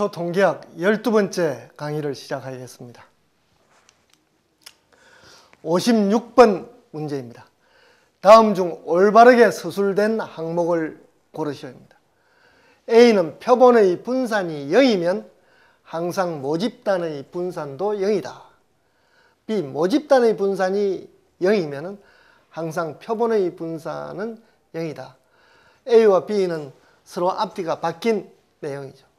기초 통계학 12번째 강의를 시작하겠습니다. 56번 문제입니다. 다음 중 올바르게 서술된 항목을 고르셔야 합니다. A는 표본의 분산이 0이면 항상 모집단의 분산도 0이다. B. 모집단의 분산이 0이면 항상 표본의 분산은 0이다. A와 B는 서로 앞뒤가 바뀐 내용이죠.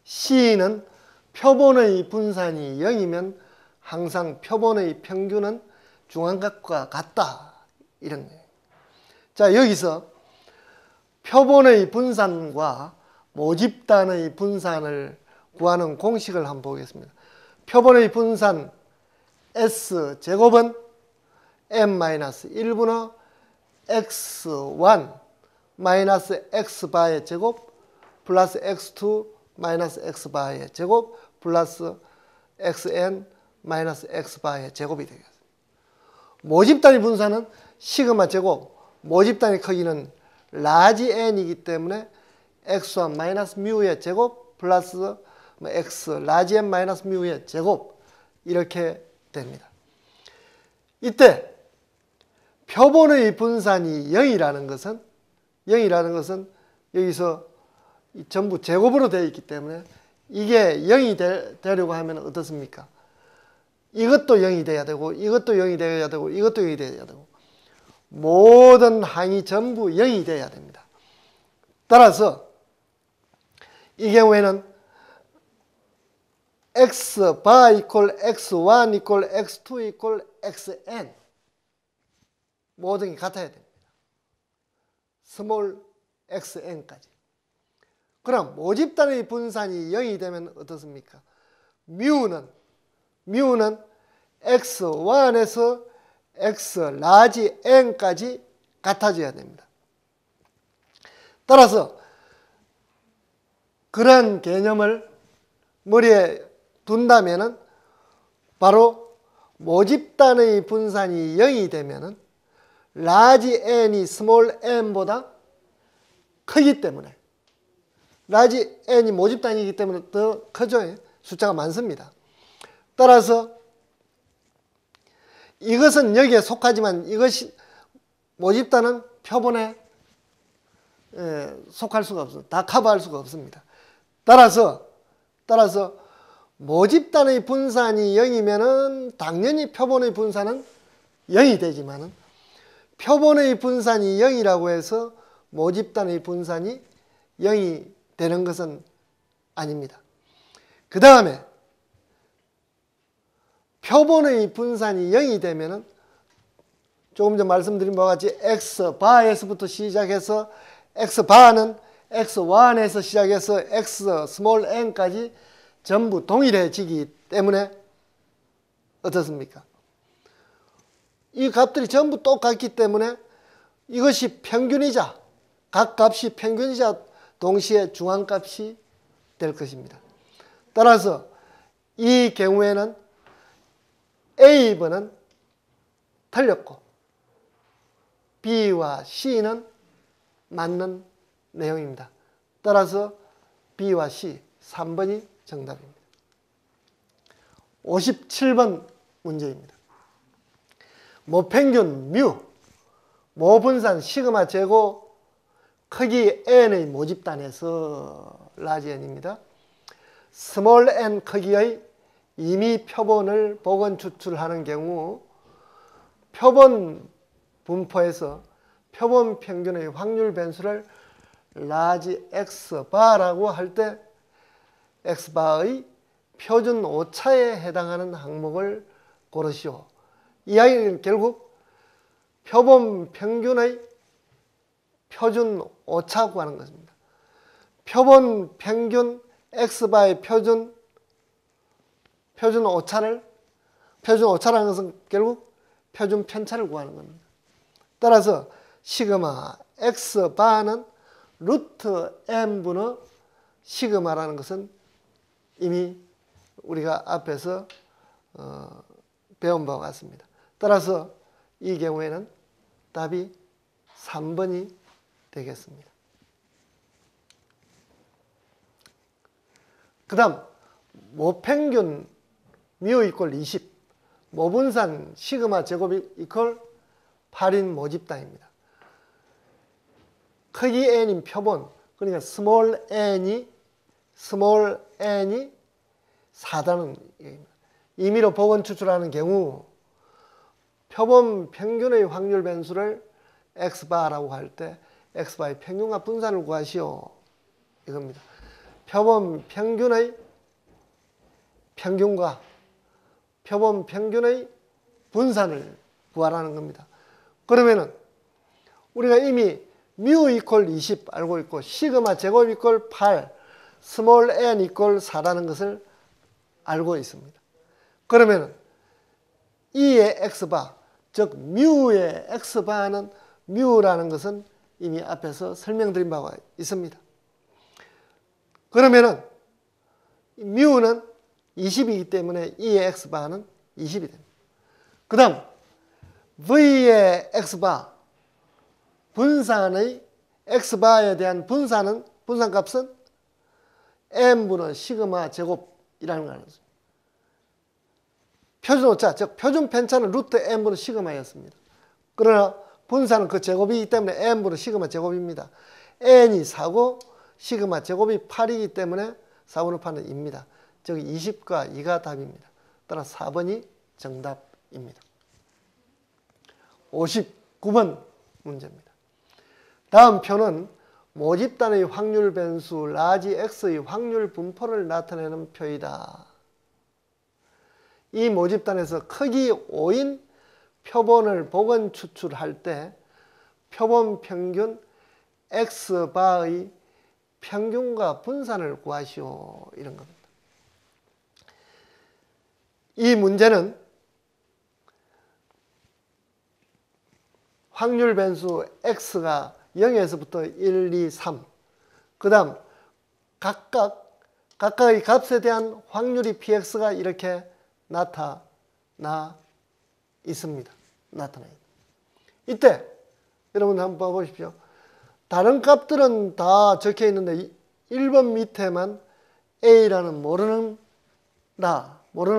C는 표본의 분산이 0이면 항상 표본의 평균은 중앙값과 같다. 이런 거예요. 자, 여기서 표본의 분산과 모집단의 분산을 구하는 공식을 한번 보겠습니다. 표본의 분산 S제곱은 n-1분의 x1 마이너스 x바의 제곱 플러스 x2 마이너스 x바의 제곱 플러스 xn 마이너스 x바의 제곱이 되겠습니다. 모집단의 분산은 시그마 제곱, 모집단의 크기는 라지 n이기 때문에 x1 마이너스 뮤의 제곱 플러스 x 라지 n 마이너스 뮤의 제곱 이렇게 됩니다. 이때 표본의 분산이 0이라는 것은 여기서 전부 제곱으로 되어 있기 때문에 이게 0이 되려고 하면 어떻습니까? 이것도 0이 돼야 되고 이것도 0이 돼야 되고 이것도 0이 돼야 되고 모든 항이 전부 0이 돼야 됩니다. 따라서 이 경우에는 x바 이퀄 x1 이퀄 x2 이퀄 xn 모든 게 같아야 됩니다. 스몰 xn까지. 그럼 모집단의 분산이 0이 되면 어떻습니까? 뮤는 x1에서 x 라지 n까지 같아져야 됩니다. 따라서 그런 개념을 머리에 둔다면은 바로 모집단의 분산이 0이 되면은 라지 n이 스몰 n보다 크기 때문에 라지 n이 모집단이기 때문에 더 크죠. 숫자가 많습니다. 따라서 이것은 여기에 속하지만 이것이 모집단은 표본에 속할 수가 없습니다. 다 커버할 수가 없습니다. 따라서 모집단의 분산이 0이면은 당연히 표본의 분산은 0이 되지만은 표본의 분산이 0이라고 해서 모집단의 분산이 0이 되는 것은 아닙니다. 그 다음에 표본의 분산이 0이 되면은 조금 전 말씀드린 바와 같이 x바에서부터 시작해서 x바는 x1에서 시작해서 x 스몰 n까지 전부 동일해지기 때문에 어떻습니까? 이 값들이 전부 똑같기 때문에 이것이 평균이자 각 값이 평균이자 동시에 중앙값이 될 것입니다. 따라서 이 경우에는 A번은 틀렸고 B와 C는 맞는 내용입니다. 따라서 B와 C 3번이 정답입니다. 57번 문제입니다. 모평균 뮤, 모분산 시그마 제곱 크기 n의 모집단에서 라지 n입니다. 스몰 n 크기의 임의 표본을 복원 추출하는 경우 표본 분포에서 표본 평균의 확률 변수를 라지 x바라고 할 때 x바의 표준 오차에 해당하는 항목을 고르시오. 이 이야기는 결국 표본 평균의 표준 오차 구하는 것입니다. 표본 평균 x바의 표준 오차라는 것은 결국 표준 편차를 구하는 겁니다. 따라서 시그마 x바는 루트 n분의 시그마라는 것은 이미 우리가 앞에서 배운 바와 같습니다. 따라서 이 경우에는 답이 3번이 되겠습니다. 그 다음 모평균 뮤 이퀄 20, 모분산 시그마 제곱이 이퀄 8인 모집단입니다. 크기 n인 표본, 그러니까 스몰 n이 4다는 얘기입니다. 임의로 복원 추출하는 경우 표본 평균의 확률 변수를 x바라고 할 때 x바의 평균과 분산을 구하시오, 이겁니다. 표본 평균의 평균과 표본 평균의 분산을 구하라는 겁니다. 그러면은 우리가 이미 뮤 이퀄 20 알고 있고 시그마 제곱 이퀄 8, 스몰 n 이퀄 4라는 것을 알고 있습니다. 그러면은 E의 x바, 즉 뮤의 x바는 뮤라는 것은 이미 앞에서 설명드린 바가 있습니다. 그러면은 뮤는 20이기 때문에 E의 x바는 20이 됩니다. 그 다음 V의 x바, 분산의 x바에 대한 분산값은 n분의 시그마 제곱이라는 걸 알았습니다. 표준오차, 즉 표준 편차는 루트 n분의 시그마였습니다. 그러나 분산은 그 제곱이기 때문에 n분의 시그마 제곱입니다. n이 4고 시그마 제곱이 8이기 때문에 4분의 8은 2입니다. 즉 20과 2가 답입니다. 따라 4번이 정답입니다. 59번 문제입니다. 다음 표는 모집단의 확률 변수 라지 x의 확률 분포를 나타내는 표이다. 이 모집단에서 크기 5인 표본을 복원 추출할 때 표본 평균 x바의 평균과 분산을 구하시오, 이런 겁니다. 이 문제는 확률 변수 x가 0에서부터 1, 2, 3, 그 다음 각각의 값에 대한 확률이 px가 이렇게 나타나 있습니다. 나타나 있습니다. 이때 여러분 한번 봐보십시오. 다른 값들은 다 적혀 있는데 1번 밑에만 a라는 모르는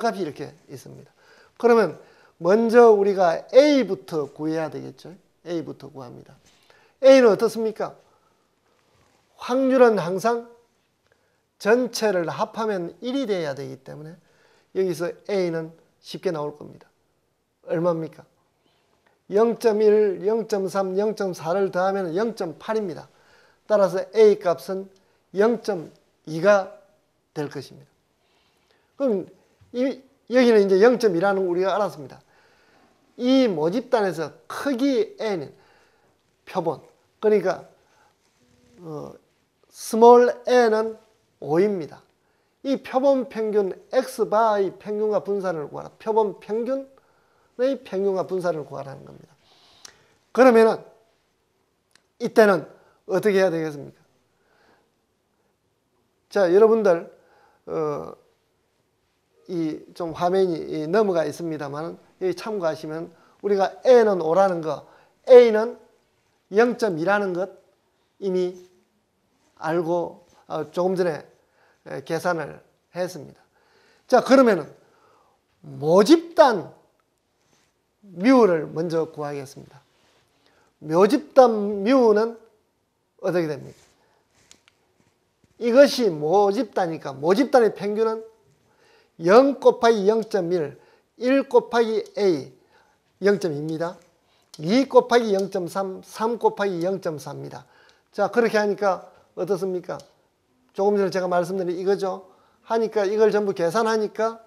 값이 이렇게 있습니다. 그러면 먼저 우리가 a부터 구해야 되겠죠. a부터 구합니다. a는 어떻습니까? 확률은 항상 전체를 합하면 1이 돼야 되기 때문에 여기서 a는 쉽게 나올 겁니다. 얼마입니까? 0.1, 0.3, 0.4를 더하면 0.8입니다. 따라서 a 값은 0.2가 될 것입니다. 그럼 여기는 이제 0.2라는 우리가 알았습니다. 이 모집단에서 크기 n, 표본, 그러니까 스몰 n은 5입니다. 이 표본 평균 x바의 평균과 분산을 구하라. 표본 평균의 평균과 분산을 구하라는 겁니다. 그러면은 이때는 어떻게 해야 되겠습니까? 자, 여러분들 이 좀 화면이 넘어가 있습니다만 여기 참고하시면 우리가 n은 5라는 거, a는 0.2라는 것 이미 알고 조금 전에 계산을 했습니다. 자, 그러면은 모집단 뮤를 먼저 구하겠습니다. 모집단 뮤는 어떻게 됩니까? 이것이 모집단이니까 모집단의 평균은 0 곱하기 0.1, 1 곱하기 a 0.2입니다. 2 곱하기 0.3, 3 곱하기 0.4입니다. 자, 그렇게 하니까 어떻습니까? 조금 전에 제가 말씀드린 이거죠. 하니까 이걸 전부 계산하니까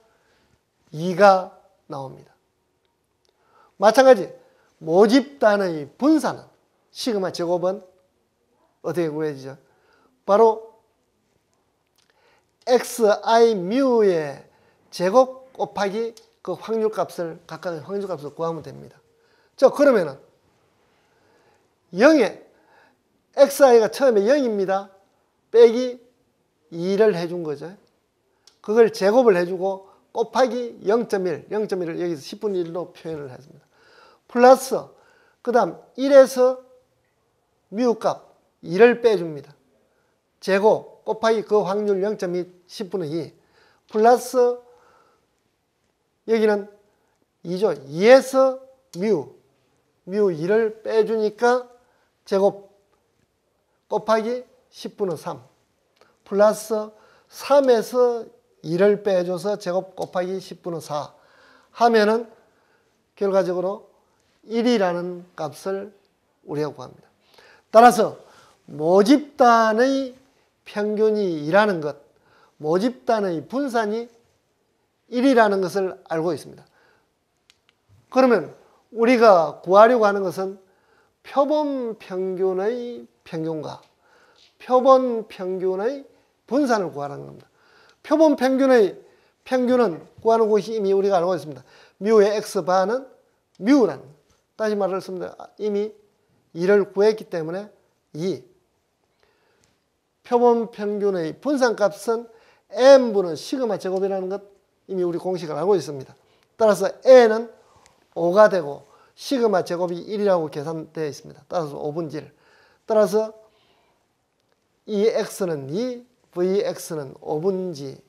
2가 나옵니다. 마찬가지 모집단의 분산은 시그마 제곱은 어떻게 구해지죠? 바로 xi 뮤의 제곱 곱하기 그 확률값을 각각의 확률값을 구하면 됩니다. 자, 그러면은 0에 xi가 처음에 0입니다. 빼기 2를 해준 거죠. 그걸 제곱을 해주고 곱하기 0.1, 0.1을 여기서 10분의 1로 표현을 했습니다. 플러스 그 다음 1에서 뮤값 2를 빼줍니다. 제곱 곱하기 그 확률 0.2 10분의 2 플러스 여기는 2죠. 2에서 뮤 2를 빼주니까 제곱 곱하기 10분의 3 플러스 3에서 2를 빼줘서 제곱 곱하기 10분의 4 하면은 결과적으로 1이라는 값을 우리가 구합니다. 따라서 모집단의 평균이 2라는 것, 모집단의 분산이 1이라는 것을 알고 있습니다. 그러면 우리가 구하려고 하는 것은 표본 평균의 평균과 표본 평균의 분산을 구하라는 겁니다. 표본 평균의 평균은 구하는 것이 이미 우리가 알고 있습니다. 뮤의 x바는 뮤라는, 다시 말했습니다. 이미 2를 구했기 때문에 2. 표본 평균의 분산값은 n분의 시그마 제곱이라는 것 이미 우리 공식을 알고 있습니다. 따라서 n은 5가 되고 시그마 제곱이 1이라고 계산되어 있습니다. 따라서 5분의 1. 따라서 이 x는 2, vx는 5분의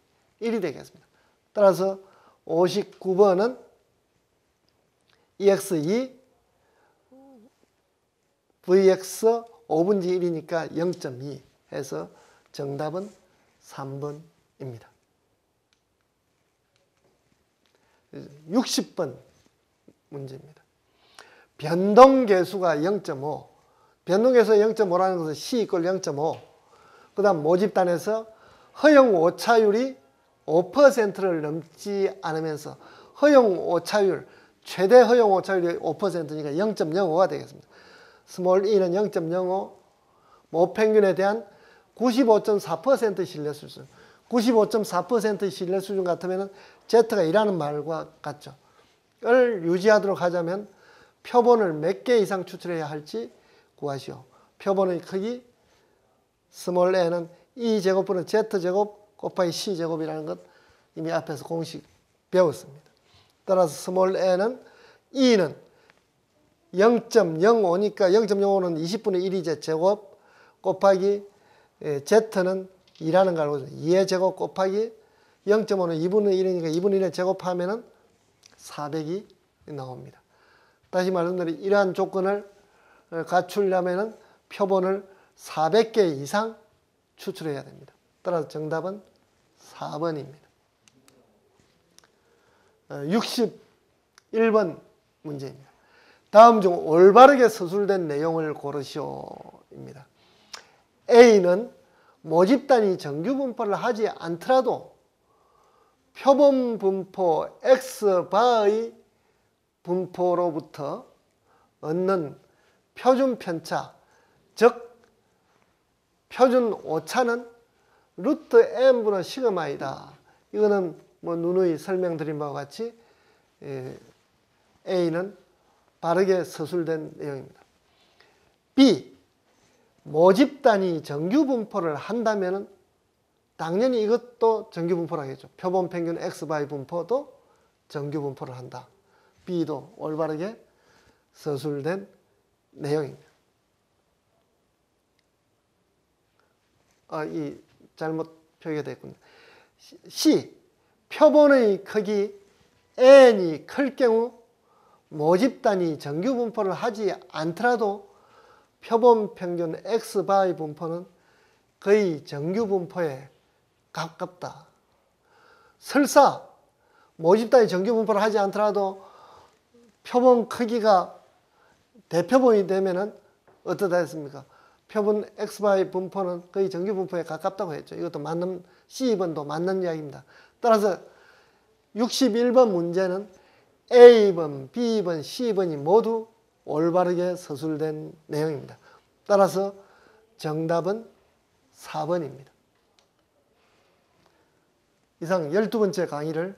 1이 되겠습니다. 따라서 59번은 EX2, VX 5분의 1이니까 0.2 해서 정답은 3번입니다. 60번 문제입니다. 변동계수가 0.5, 변동계수가 0.5라는 것은 C 이퀄 0.5, 그 다음 모집단에서 허용 오차율이 5%를 넘지 않으면서 허용 오차율, 최대 허용 오차율이 5%니까 0.05가 되겠습니다. 스몰 e는 0.05, 모평균에 대한 95.4% 신뢰 수준. 95.4% 신뢰 수준 같으면 Z가 2라는 말과 같죠. 을 유지하도록 하자면 표본을 몇 개 이상 추출해야 할지 구하시오. 표본의 크기, 스몰 n은 E제곱분의 Z제곱 곱하기 C제곱이라는 것 이미 앞에서 공식 배웠습니다. 따라서 스몰 n은 E는 0.05니까 0.05는 20분의 1이 제곱 곱하기 Z는 2라는 걸 알고 있습니다. 2의 제곱 곱하기 0.5는 2분의 1이니까 2분의 1을 제곱하면 400이 나옵니다. 다시 말씀드리면 이러한 조건을 갖추려면 표본을 400개 이상 추출해야 됩니다. 따라서 정답은 4번입니다. 61번 문제입니다. 다음 중 올바르게 서술된 내용을 고르시오입니다. A는 모집단이 정규 분포를 하지 않더라도 표본 분포 X바의 분포로부터 얻는 표준 편차, 즉 표준 오차는 루트 n분의 시그마이다. 이거는 뭐 누누이 설명드린 바와 같이 A는 바르게 서술된 내용입니다. B. 모집단이 정규 분포를 한다면 당연히 이것도 정규 분포를 하겠죠. 표본 평균 X바의 분포도 정규 분포를 한다. B도 올바르게 서술된 내용입니다. 이 잘못 표기가 됐군요. C. 표본의 크기 n이 클 경우 모집단이 정규 분포를 하지 않더라도 표본 평균 X바의 분포는 거의 정규 분포에 가깝다. 설사 모집단이 정규 분포를 하지 않더라도 표본 크기가 대표본이 되면은 어떠다 했습니까? 표본 X바의 분포는 거의 정규 분포에 가깝다고 했죠. 이것도 맞는, C번도 맞는 이야기입니다. 따라서 61번 문제는 A번, B번, C번이 모두 올바르게 서술된 내용입니다. 따라서 정답은 4번입니다. 이상 12번째 강의를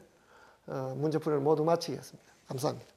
문제풀이를 모두 마치겠습니다. 감사합니다.